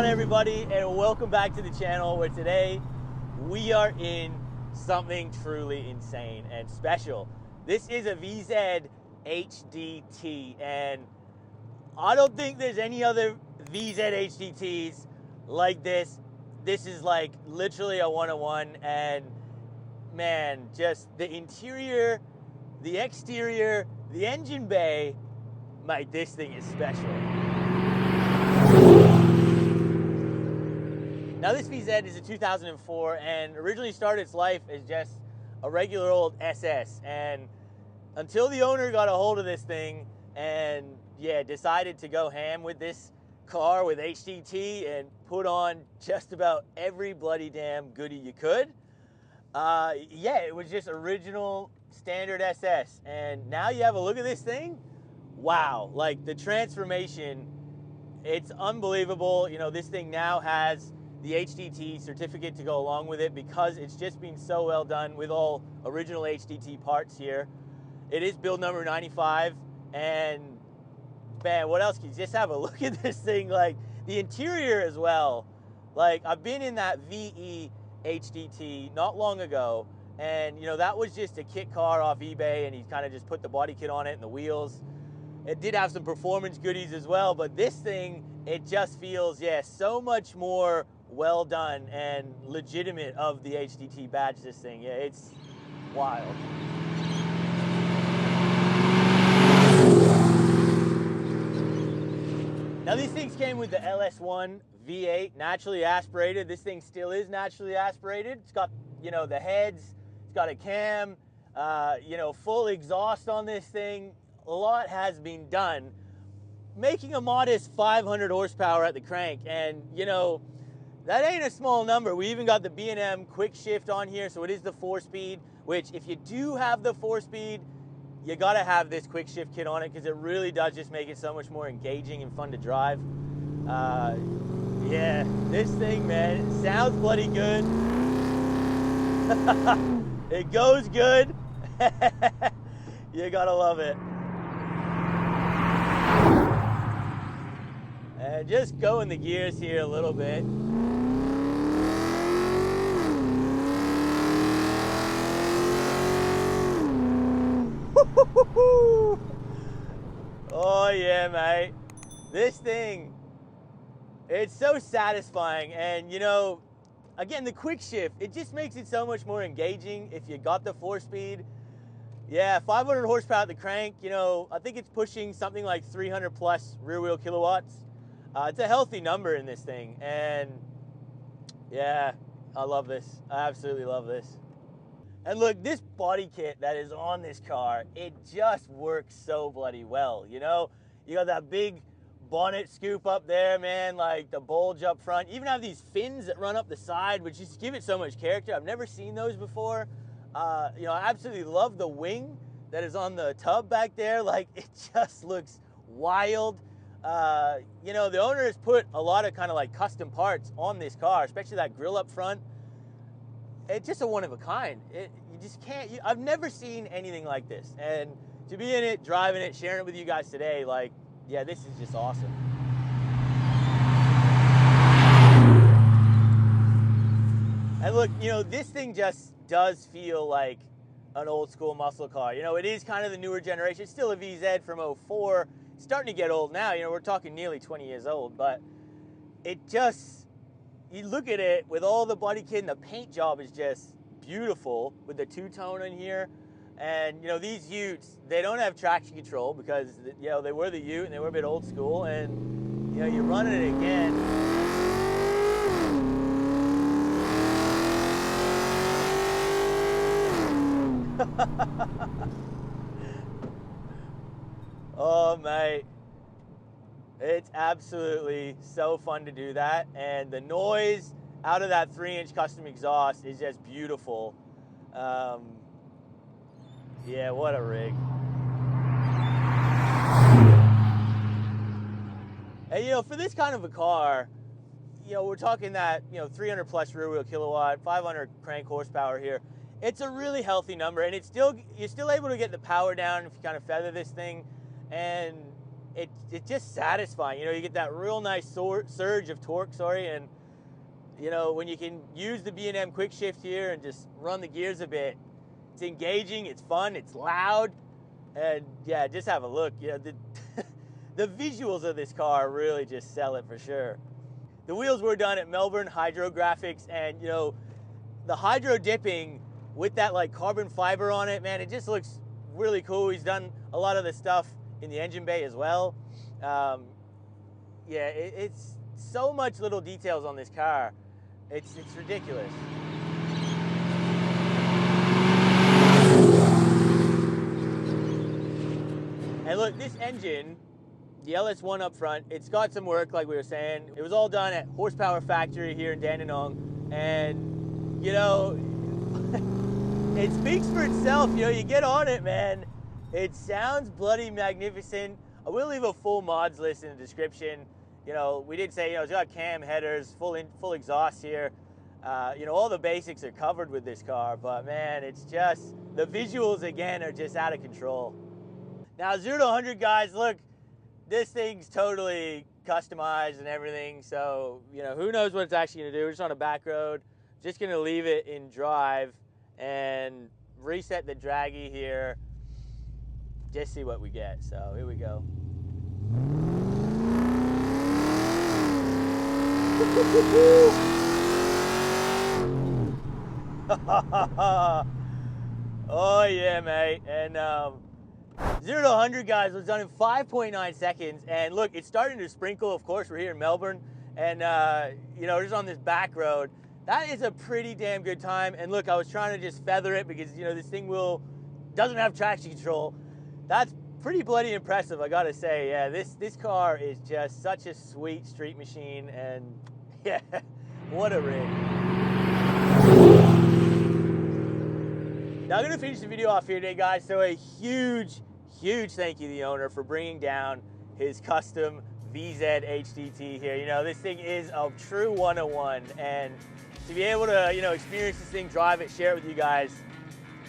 on, everybody, and welcome back to the channel, where today we are in something truly insane and special. This is a VZ HDT, and I don't think there's any other VZ HDTs like this. This is like literally a one-on-one, and man, just the interior, the exterior, the engine bay, mate, this thing is special. Now this VZ is a 2004 and originally started its life as just a regular old SS, and until the owner got a hold of this thing and decided to go ham with this car with HDT and put on just about every bloody damn goodie you could. It was just original standard SS, and now you have a look at this thing. Wow, like the transformation, it's unbelievable. You know, this thing now has the HDT certificate to go along with it because it's just been so well done with all original HDT parts here. It is build number 95, and man, what else can you just have a look at this thing? Like the interior as well. Like I've been in that VE HDT not long ago, and you know, that was just a kit car off eBay, and he kind of just put the body kit on it and the wheels. It did have some performance goodies as well, but this thing, it just feels, so much more well done and legitimate of the HDT badge, this thing. Yeah, it's wild. Now these things came with the LS1 V8, naturally aspirated. This thing still is naturally aspirated. It's got, you know, the heads, it's got a cam, full exhaust on this thing. A lot has been done, making a modest 500 horsepower at the crank, and you know, that ain't a small number. We even got the B&M quick shift on here, so it is the 4-speed, which if you do have the 4-speed, you gotta have this quick shift kit on it because it really does just make it so much more engaging and fun to drive. This thing, man, it sounds bloody good. It goes good. You gotta love it. And just going the gears here a little bit. Oh yeah, mate. This thing, it's so satisfying, and you know, again, the quick shift, it just makes it so much more engaging if you got the 4-speed. Yeah, 500 horsepower at the crank, you know, I think it's pushing something like 300 plus rear wheel kilowatts. It's a healthy number in this thing, and yeah, I love this. I absolutely love this. And look, this body kit that is on this car, it just works so bloody well, you know? You got that big bonnet scoop up there, man, like the bulge up front. You even have these fins that run up the side, which just give it so much character. I've never seen those before. I absolutely love the wing that is on the tub back there. Like, it just looks wild. The owner has put a lot of kind of like custom parts on this car, especially that grille up front. It's just a one of a kind. You just can't, I've never seen anything like this. And to be in it, driving it, sharing it with you guys today, like, yeah, this is just awesome. And look, you know, this thing just does feel like an old school muscle car. You know, it is kind of the newer generation. It's still a VZ from 04. It's starting to get old now. You know, we're talking nearly 20 years old, but it just, you look at it with all the body kit, and the paint job is just beautiful with the two-tone in here. And you know, these Utes, they don't have traction control because, you know, they were the Ute and they were a bit old school, and you know, you're running it again. Oh mate, it's absolutely so fun to do that, and the noise out of that 3-inch custom exhaust is just beautiful. Yeah, what a rig. And you know, for this kind of a car, you know, we're talking that, you know, 300 plus rear wheel kilowatt, 500 crank horsepower here. It's a really healthy number, and it's still, you're still able to get the power down if you kind of feather this thing. And it's just satisfying. You know, you get that real nice surge of torque, and you know, when you can use the B&M quick shift here and just run the gears a bit, it's engaging, it's fun, it's loud, and yeah, just have a look. You know, the visuals of this car really just sell it for sure. The wheels were done at Melbourne Hydrographix, and you know, the hydro dipping with that like carbon fiber on it, man, it just looks really cool. He's done a lot of the stuff in the engine bay as well. Yeah, it's so much little details on this car. It's ridiculous. And look, this engine, the LS1 up front, it's got some work, like we were saying. It was all done at Horsepower Factory here in Dandenong, and you know, it speaks for itself. You know, you get on it, man. It sounds bloody magnificent. I will leave a full mods list in the description. You know, we did say, you know, it's got cam headers, full exhaust here. You know, all the basics are covered with this car, but man, it's just, the visuals again are just out of control. Now 0 to 100, guys, look, this thing's totally customized and everything, so, you know, who knows what it's actually gonna do. We're just on a back road, just gonna leave it in drive and reset the draggy here, just see what we get. So here we go. Oh yeah, mate. And 0 to 100, guys, was done in 5.9 seconds. And look, it's starting to sprinkle. Of course, we're here in Melbourne, and you know, just on this back road, that is a pretty damn good time. And look, I was trying to just feather it because, you know, this thing doesn't have traction control. That's pretty bloody impressive, I gotta say. Yeah, this car is just such a sweet street machine, and yeah, what a rig. Now I'm gonna finish the video off here today, guys. So a huge thank you to the owner for bringing down his custom VZ HDT here. You know, this thing is a true 101, and to be able to, you know, experience this thing, drive it, share it with you guys,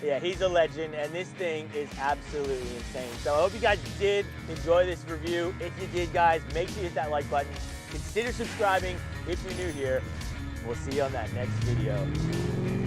yeah, he's a legend, and this thing is absolutely insane. So I hope you guys did enjoy this review. If you did, guys, make sure you hit that like button. Consider subscribing if you're new here. We'll see you on that next video.